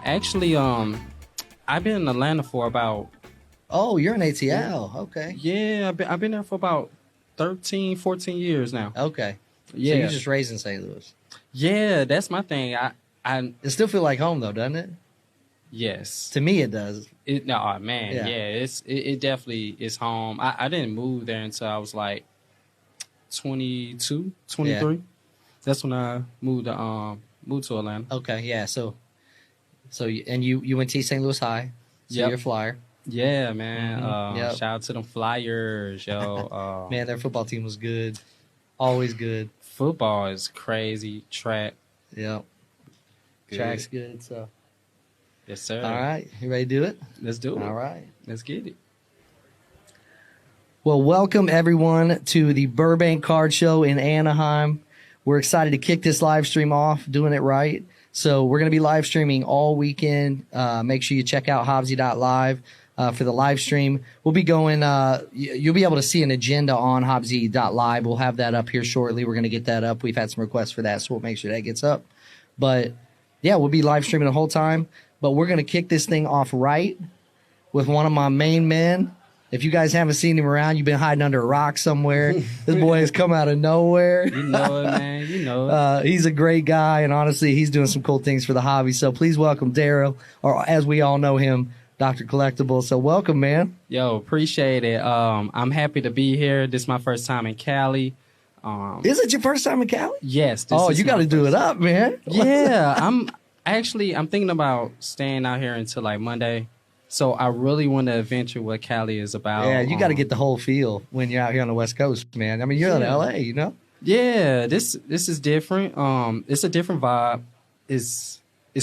Actually, I've been in Atlanta for about. Oh, you're in ATL. Okay. Yeah, I've been there for about 13, 14 years now. Okay. Yeah. So you're just raised in St. Louis. Yeah, that's my thing. It still feel like home though, doesn't it? Yes. To me, it does. No, man. Yeah. Yeah, it definitely is home. I didn't move there until I was like 22, 23. Yeah. That's when I moved to Atlanta. Okay. Yeah. So you went to St. Louis High. So you're a Flyer. Yeah, man. Yep. Shout out to them Flyers, yo. Man, their football team was good. Always good. Football is crazy. Track. Yep. Good. Track's good. So. Yes, sir. All right. You ready to do it? Let's do it. All right. Let's get it. Well, welcome everyone to the Burbank Card Show in Anaheim. We're excited to kick this live stream off, doing it right. So we're going to be live streaming all weekend. Make sure you check out Hobbzi.live for the live stream. We'll be going, you'll be able to see an agenda on Hobbzi.live. We'll have that up here shortly. We're going to get that up. We've had some requests for that, so we'll make sure that gets up. But yeah, we'll be live streaming the whole time. But we're going to kick this thing off right with one of my main men. If you guys haven't seen him around, you've been hiding under a rock somewhere. This boy has come out of nowhere. You know it, man. You know it. He's a great guy, and honestly, he's doing some cool things for the hobby. So please welcome Daryl, or as we all know him, Dr. Collectible. So welcome, man. Yo, appreciate it. I'm happy to be here. This is my first time in Cali. Is it your first time in Cali? Yes. You got to do it up, man. Yeah, I'm thinking about staying out here until like Monday. So I really want to adventure what Cali is about. Yeah, you got to get the whole feel when you're out here on the West Coast, man. I mean, you're in LA, you know? Yeah, this is different. It's a different vibe. It's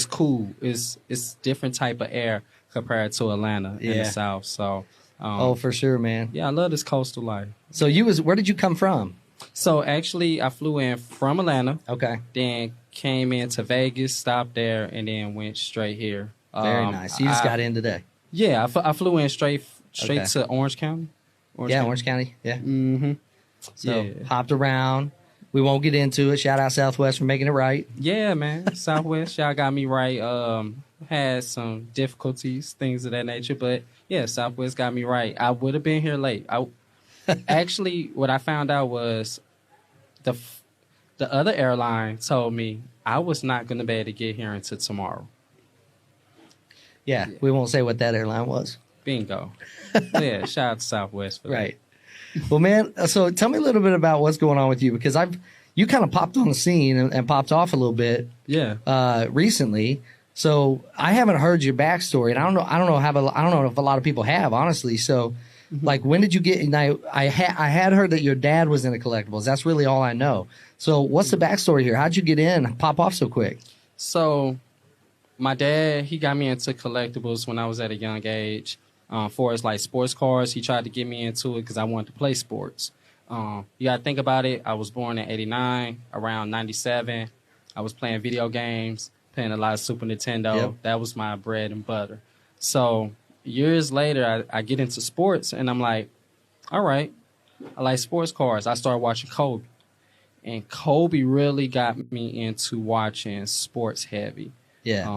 cool. It's different type of air compared to Atlanta in the South. So for sure, man. Yeah, I love this coastal life. So where did you come from? So actually, I flew in from Atlanta. Okay. Then came into Vegas, stopped there, and then went straight here. Very nice. So you just got in today. Yeah, I flew in straight to Orange County. Orange County. Yeah. Mm-hmm. So hopped around. We won't get into it. Shout out Southwest for making it right. Yeah, man. Southwest, y'all got me right. Had some difficulties, things of that nature, but yeah, Southwest got me right. I would have been here late. Actually, what I found out was the other airline told me I was not going to be able to get here until tomorrow. Yeah, we won't say what that airline was. Bingo. Yeah, shout out to Southwest for right. That. Well, man, so tell me a little bit about what's going on with you, because you kind of popped on the scene and popped off a little bit. Yeah. Recently. So I haven't heard your backstory, and I don't know if a lot of people have, honestly. So, like, when did you get? And I had heard that your dad was into collectibles. That's really all I know. So, what's the backstory here? How'd you get in? Pop off so quick? So, my dad, he got me into collectibles when I was at a young age. For his like sports cars, he tried to get me into it because I wanted to play sports. You got to think about it. I was born in '89, around '97. I was playing video games, playing a lot of Super Nintendo. Yep. That was my bread and butter. So years later, I get into sports, and I'm like, all right, I like sports cars. I started watching Kobe. And Kobe really got me into watching sports heavy. Yeah.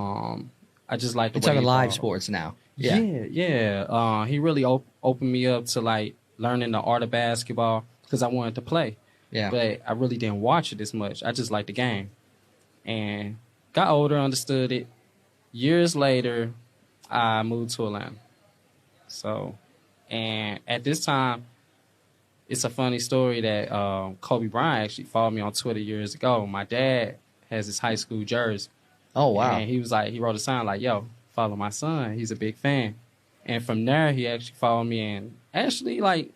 I just like the way you're talking live ball. sports now. Yeah. He really opened me up to like learning the art of basketball because I wanted to play. Yeah. But I really didn't watch it as much. I just liked the game. And got older, understood it. Years later, I moved to Atlanta. So, and at this time, it's a funny story that Kobe Bryant actually followed me on Twitter years ago. My dad has his high school jersey. Oh, wow. And he was like, he wrote a sign like, yo, follow my son. He's a big fan. And from there, he actually followed me and actually, like,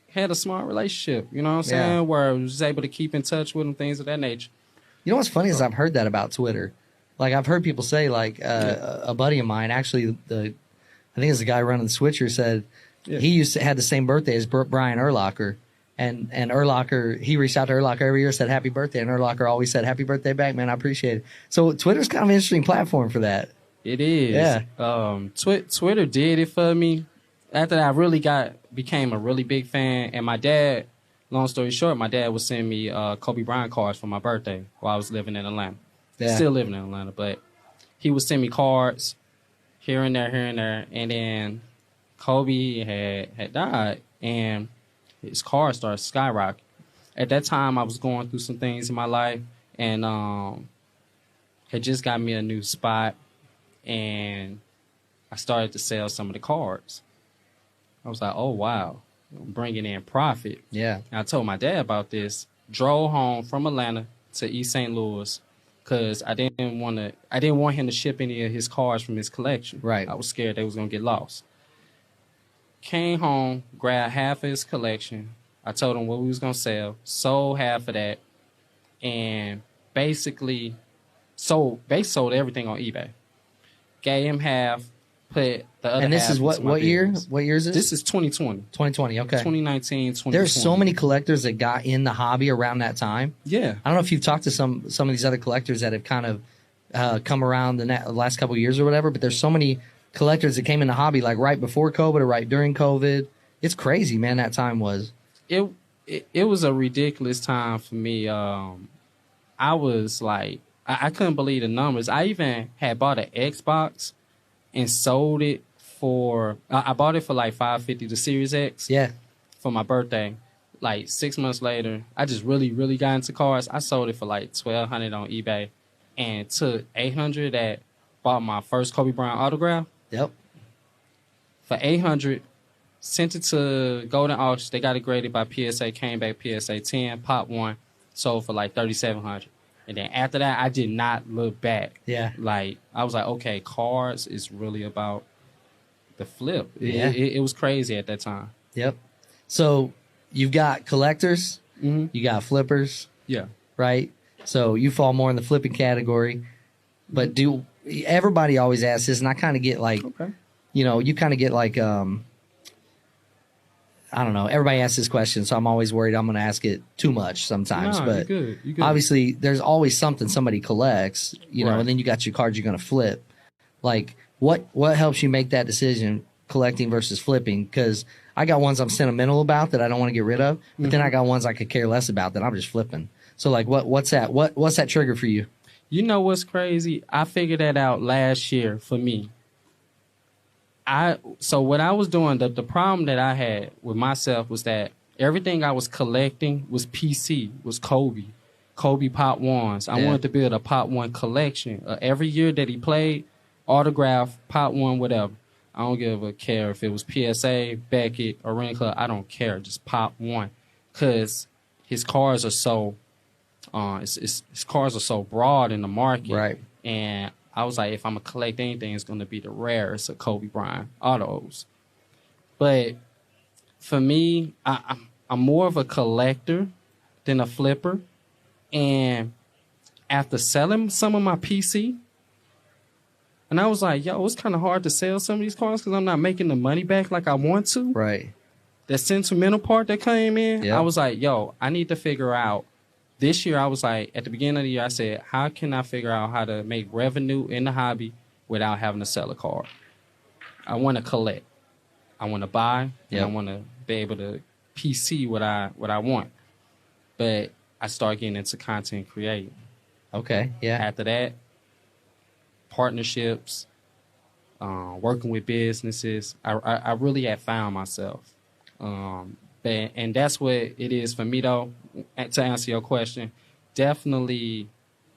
had a smart relationship. You know what I'm saying? Yeah. Where I was able to keep in touch with him, things of that nature. You know what's funny is I've heard that about Twitter. Like, I've heard people say, like, a buddy of mine, actually, I think it's the guy running the Switcher, said he had the same birthday as Brian Urlacher. And Urlacher, he reached out to Urlacher every year, said happy birthday, and Urlacher always said happy birthday back, man. I appreciate it. So Twitter's kind of an interesting platform for that. It is. Yeah. Twitter did it for me. After that, I became a really big fan. And my dad, long story short, my dad would send me Kobe Bryant cards for my birthday while I was living in Atlanta. Yeah. Still living in Atlanta, but he would send me cards here and there, and then Kobe had died, and his card started skyrocketing. At that time, I was going through some things in my life, and had just got me a new spot, and I started to sell some of the cards. I was like, oh, wow, I'm bringing in profit. Yeah. And I told my dad about this, drove home from Atlanta to East St. Louis, because I didn't want him to ship any of his cards from his collection. Right. I was scared they was going to get lost. Came home, grabbed half of his collection. I told him what we was going to sell, sold half of that, and basically sold everything on eBay. Gave him half, put the other half. And this is what year? What year is this? This is 2020. 2020, okay. 2019, 2020. There's so many collectors that got in the hobby around that time. Yeah. I don't know if you've talked to some of these other collectors that have kind of come around the last couple of years or whatever, but there's so many collectors that came in the hobby like right before COVID or right during COVID. It's crazy, man, that time was. It was a ridiculous time for me. I was like, I couldn't believe the numbers. I even had bought an Xbox and sold it for, I bought it for like $550, the Series X. Yeah. For my birthday. Like 6 months later, I just really, really got into cars. I sold it for like $1,200 on eBay and took $800 that bought my first Kobe Bryant autograph. Yep. For $800, sent it to Golden Auction. They got it graded by PSA, came back PSA 10, pop one, sold for like $3,700. And then after that, I did not look back. Yeah. Like, I was like, okay, cards is really about the flip. Yeah. It was crazy at that time. Yep. So you've got collectors, Mm-hmm. you got flippers, Yeah. right? So you fall more in the flipping category. But everybody always asks this, and I kind of get like, Okay. you kind of get like, I don't know. Everybody asks this question, so I'm always worried I'm going to ask it too much sometimes. No, but you're good. obviously, there's always something somebody collects, Right. and then you got your cards you're going to flip. Like, what helps you make that decision, collecting versus flipping? Because I got ones I'm sentimental about that I don't want to get rid of, but then I got ones I could care less about that I'm just flipping. So, like, what's that? What's that trigger for you? You know what's crazy? I figured that out last year for me. So what I was doing, the problem that I had with myself was that everything I was collecting was PC, was Kobe Pop Ones. I wanted to build a Pop One collection. Every year that he played, autograph, Pop One, whatever. I don't give a care if it was PSA, Beckett, or Ring Club. I don't care. Just Pop One, because his cards are so, his cards are so broad in the market. Right. And I was like, if I'm going to collect anything, it's going to be the rarest of Kobe Bryant autos. But for me, I'm more of a collector than a flipper. And after selling some of my PC, and I was like, yo, it's kind of hard to sell some of these cars because I'm not making the money back like I want to. Right. The sentimental part that came in, Yeah. I was like, yo, I need to figure out. This year, I was like, at the beginning of the year, I said, how can I figure out how to make revenue in the hobby without having to sell a card? I want to collect. I want to buy, and I want to be able to PC what I want. But I started getting into content creating. Okay. Yeah. After that, partnerships, working with businesses. I really had found myself. And that's what it is for me, though. To answer your question, definitely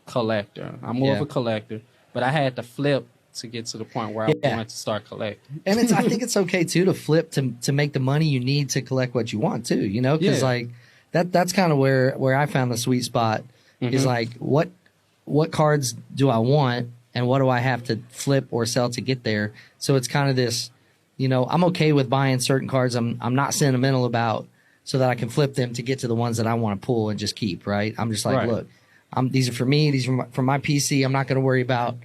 collector. I'm more of a collector, but I had to flip to get to the point where I wanted to start collecting. And I think it's okay too to flip to make the money you need to collect what you want too. Because like that's kind of where I found the sweet spot is like what cards do I want and what do I have to flip or sell to get there. So it's kind of this. I'm okay with buying certain cards I'm not sentimental about so that I can flip them to get to the ones that I want to pull and just keep, right? I'm just like, look, these are for me. These are for my PC. I'm not going to worry about,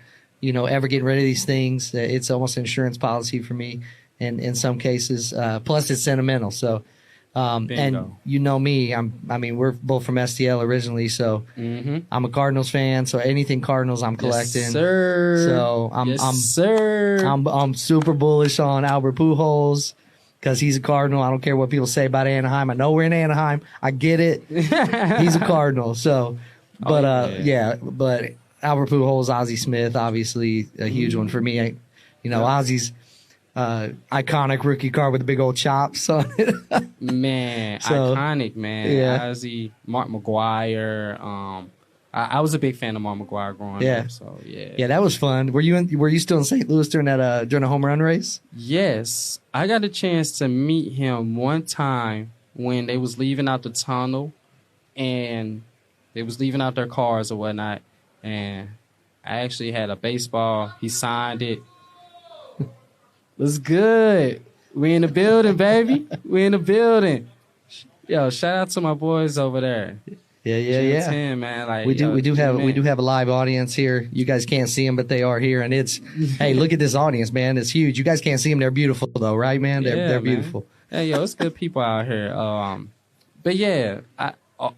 ever getting rid of these things. It's almost an insurance policy for me in some cases. Plus, it's sentimental. So, and me, we're both from STL originally. So I'm a Cardinals fan. So anything Cardinals, I'm collecting. Yes, sir. So I'm super bullish on Albert Pujols because he's a Cardinal. I don't care what people say about Anaheim. I know we're in Anaheim. I get it. He's a Cardinal. So, but Albert Pujols, Ozzie Smith, obviously a huge one for me. Ozzie's iconic rookie card with the big old chops on it. Man, So, iconic, man. yeah. Ozzy, Mark McGuire. I was a big fan of Mark McGuire growing up. So yeah. Yeah, that was fun. Were you still in St. Louis during the home run race? Yes, I got a chance to meet him one time when they was leaving out the tunnel, and they was leaving out their cars or whatnot, and I actually had a baseball. He signed it. What's good? We in the building, baby. We in the building. Yo, shout out to my boys over there. Yeah. 10, man. Like, We do have a live audience here. You guys can't see them, but they are here, and it's hey, look at this audience, man. It's huge. You guys can't see them. They're beautiful though, right, man? They're beautiful. Hey, yo, it's good people out here. But yeah,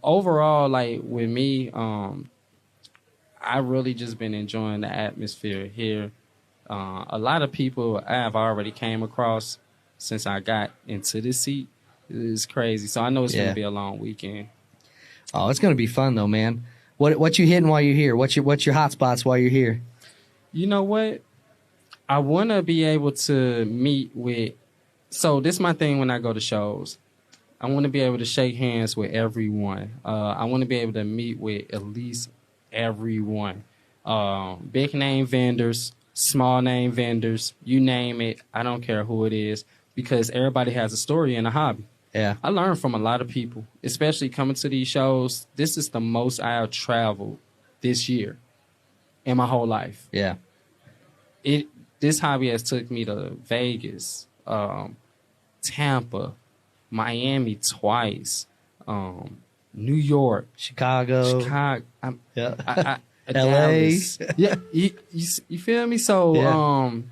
overall, like with me, I really just been enjoying the atmosphere here. A lot of people I have already came across since I got into this seat. It's crazy. So I know it's gonna be a long weekend. Oh, it's gonna be fun though, man. What you hitting while you're here? What's your hot spots while you're here? You know what? I want to be able to meet with. So this is my thing when I go to shows. I want to be able to shake hands with everyone. I want to be able to meet with at least everyone. Big name vendors, small name vendors, you name it. I don't care who it is because everybody has a story and a hobby. Yeah. I learned from a lot of people, especially coming to these shows. This is the most I have traveled this year in my whole life. Yeah. This hobby has took me to Vegas, Tampa, Miami twice, New York, Chicago. LA. Dallas. Yeah, you feel me? So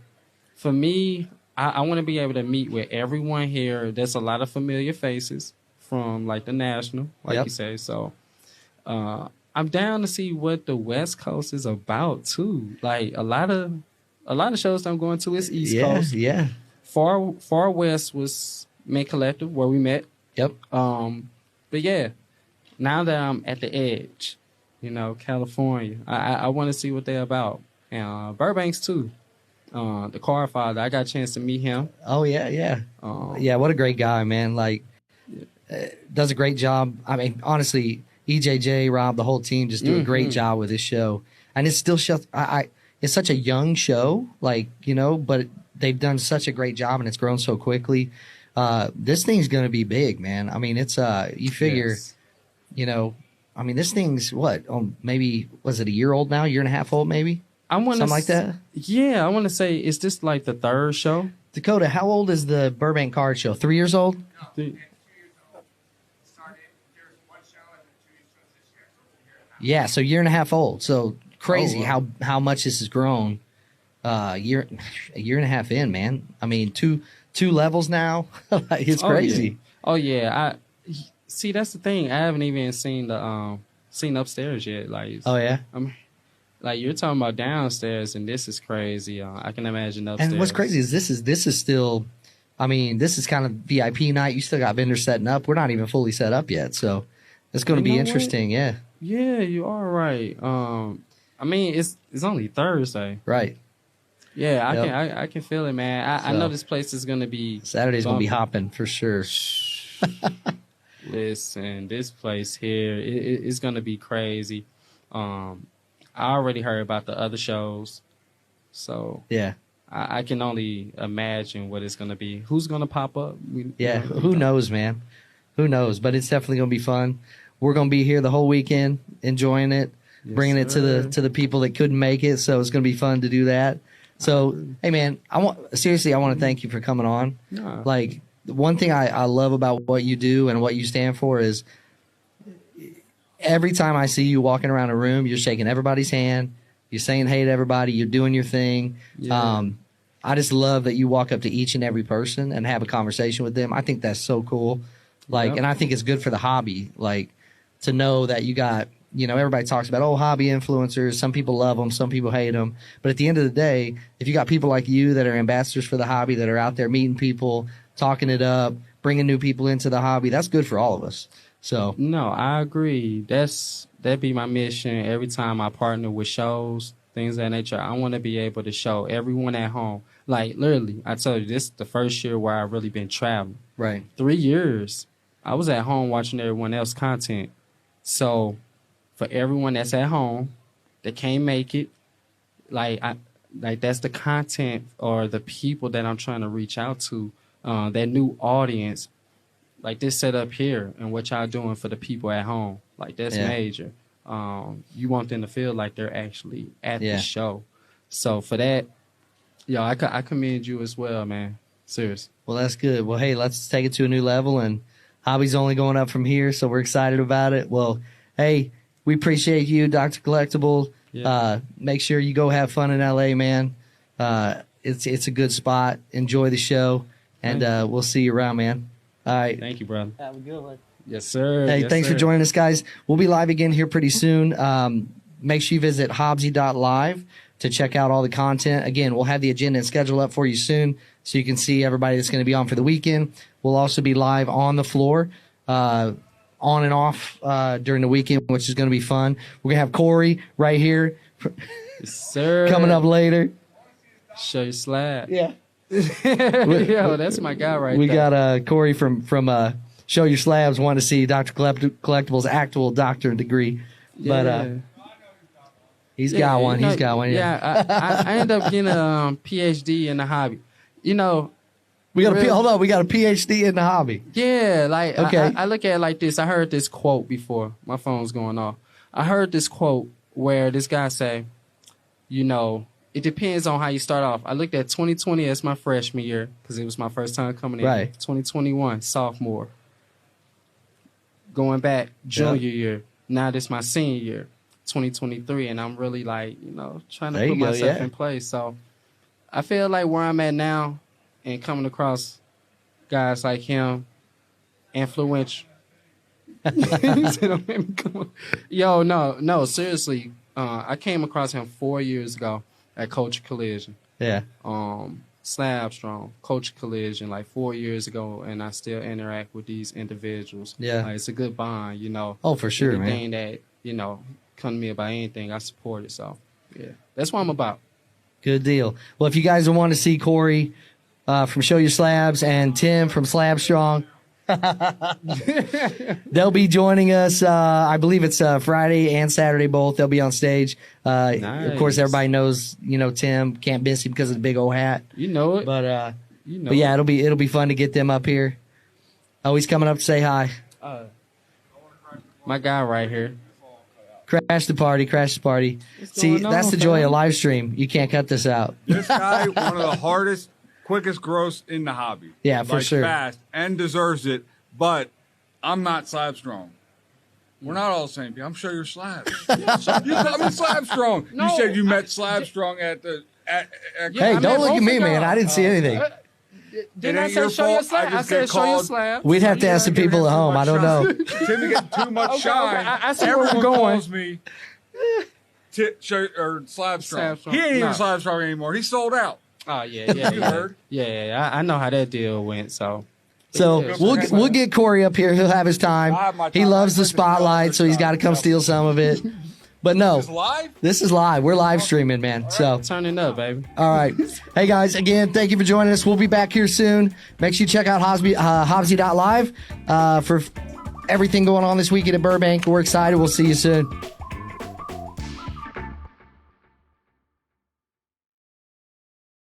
for me, I want to be able to meet with everyone here. There's a lot of familiar faces from like the national, like you say. So I'm down to see what the West Coast is about too. Like a lot of shows I'm going to is East Coast. Yeah. Far West was Make Collective where we met. Yep. But yeah, now that I'm at the edge, California, I want to see what they're about. And Burbank's too. The car father, I got a chance to meet him. Oh yeah. Yeah, what a great guy, man. Like, does a great job. I mean, honestly, EJJ, Rob, the whole team just do a great job with this show. And it's still it's such a young show, like, but they've done such a great job and it's grown so quickly. This thing's going to be big, man. I mean, it's, you figure, I mean, this thing's what? Maybe, was it a year old now? Year and a half old, maybe? Something like that? Yeah, I want to say, is this like the third show? Dakota, how old is the Burbank Card Show? 3 years old? No, next 2 years old. Started, there's one show and then 2 years old this year. So Yeah, so year and a half old. So crazy how much this has grown. A year and a half in, man. I mean, two levels now. It's crazy. Oh yeah. See, that's the thing. I haven't even seen the seen upstairs yet. Like, oh yeah. Like you're talking about downstairs, and this is crazy. I can imagine upstairs. And what's crazy is this is still, I mean, this is kind of VIP night. You still got vendors setting up. We're not even fully set up yet, so it's going to be interesting. What? Yeah. Yeah, you are right. I mean, it's only Thursday. Right. Yeah, I can feel it, man. I know this place is going to be Saturday's going to be hopping for sure. Listen, this place here it's going to be crazy. I already heard about the other shows, so yeah, I can only imagine what it's going to be. Who's going to pop up? Who knows, man? Who knows? But it's definitely going to be fun. We're going to be here the whole weekend, enjoying it, bringing it to the people that couldn't make it. So it's going to be fun to do that. So hey, man, I want to thank you for coming on. Yeah. Like, one thing I love about what you do and what you stand for is, every time I see you walking around a room, you're shaking everybody's hand. You're saying hey to everybody. You're doing your thing. Yeah. I just love that you walk up to each and every person and have a conversation with them. I think that's so cool. Like, and I think it's good for the hobby. Like, to know that you got, everybody talks about, hobby influencers. Some people love them. Some people hate them. But at the end of the day, if you got people like you that are ambassadors for the hobby, that are out there meeting people, talking it up, bringing new people into the hobby, that's good for all of us. So No, I agree. That'd be my mission. Every time I partner with shows, things of that nature, I want to be able to show everyone at home. Like literally, I tell you, this is the first year where I've really been traveling. right. 3 years, I was at home watching everyone else content. So for everyone that's at home that can't make it, like that's the content or the people that I'm trying to reach out to, that new audience. Like this setup here and what y'all doing for the people at home, like that's major. You want them to feel like they're actually at the show. So for that, I commend you as well, man. Serious. Well, that's good. Well, hey, let's take it to a new level, and Hobby's only going up from here, so we're excited about it. Well, hey, we appreciate you, Dr. Collectible. Yeah. Make sure you go have fun in LA, man. It's a good spot. Enjoy the show, and we'll see you around, man. All right. Thank you, brother. Have a good one. Yes, sir. Hey, Yes, thanks for sir. joining us, guys. We'll be live again here pretty soon. Make sure you visit Hobbzi.live to check out all the content. Again, we'll have the agenda and schedule up for you soon so you can see everybody that's going to be on for the weekend. We'll also be live on the floor, on and off during the weekend, which is going to be fun. We're going to have Corey right here Yes, sir. coming up later. Show your slab. Yeah. Yo, that's my guy right We there. got Corey from Show Your Slabs wanting to see Dr. Collectible's actual doctorate degree. But he's got one. He's got one. Yeah. I ended up getting a PhD in the hobby. You know, We got hold on. We got a PhD in the hobby. yeah, like Okay. I look at it like this. I heard this quote before. My phone's going off. I heard this quote where this guy say, you know, it depends on how you start off. I looked at 2020 as my freshman year because it was my first time coming in. Right. 2021, sophomore. Going back, junior year. Now this my senior year, 2023, and I'm really like, you know, trying to There put you go, myself yeah. in place. So I feel like where I'm at now and coming across guys like him, influential. Yo, no, seriously. I came across him 4 years ago at Culture Collision. Yeah. Slab Strong, Culture Collision, like 4 years ago, and I still interact with these individuals. Yeah. Like, it's a good bond, you know. Oh, for sure, man. Anything that, you know, come to me about anything, I support it. So, yeah, that's what I'm about. Good deal. Well, if you guys want to see Corey from Show Your Slabs and Tim from Slab Strong, they'll be joining us. I believe it's Friday and Saturday both. They'll be on stage. Of course, everybody knows, you know, Tim can't miss him because of the big old hat. You know it. But you know but yeah, it'll be fun to get them up here. Oh, he's coming up to say hi. My guy right here. Crash the party, crash the party. See, going on, that's the joy fam? of live stream. You can't cut this out. This guy, one of the hardest, quickest growths in the hobby. Yeah, for like, sure. Fast and deserves it, but I'm not Slab Strong. We're not all the same. I'm Show Your Slabs. You call me Slab Strong. No, you said you met Slab Strong at the. At Yeah, Hey, I don't met look at both me, of man. y'all. I didn't see anything. Didn't I ain't say your show your fault. slab? I I just said get show your called- slab. We'd have to ask the people at home. I don't know. Timmy getting too much Okay, shine. I see where we're Everyone going. calls me Slab Strong. Slab Strong. He ain't No. even Slab Strong anymore. He sold out. Oh yeah. You heard? Yeah. I know how that deal went. So So Yeah, we'll get Corey up here. He'll have his time. I have my He time. loves I the took the spotlight, dollar so he's got to come shot. steal some of it. But no, It's live. this is live. We're live streaming, man. So turning up, baby. all right. Hey guys, again, thank you for joining us. We'll be back here soon. Make sure you check out Hobbzi.live for everything going on this weekend at Burbank. We're excited. We'll see you soon.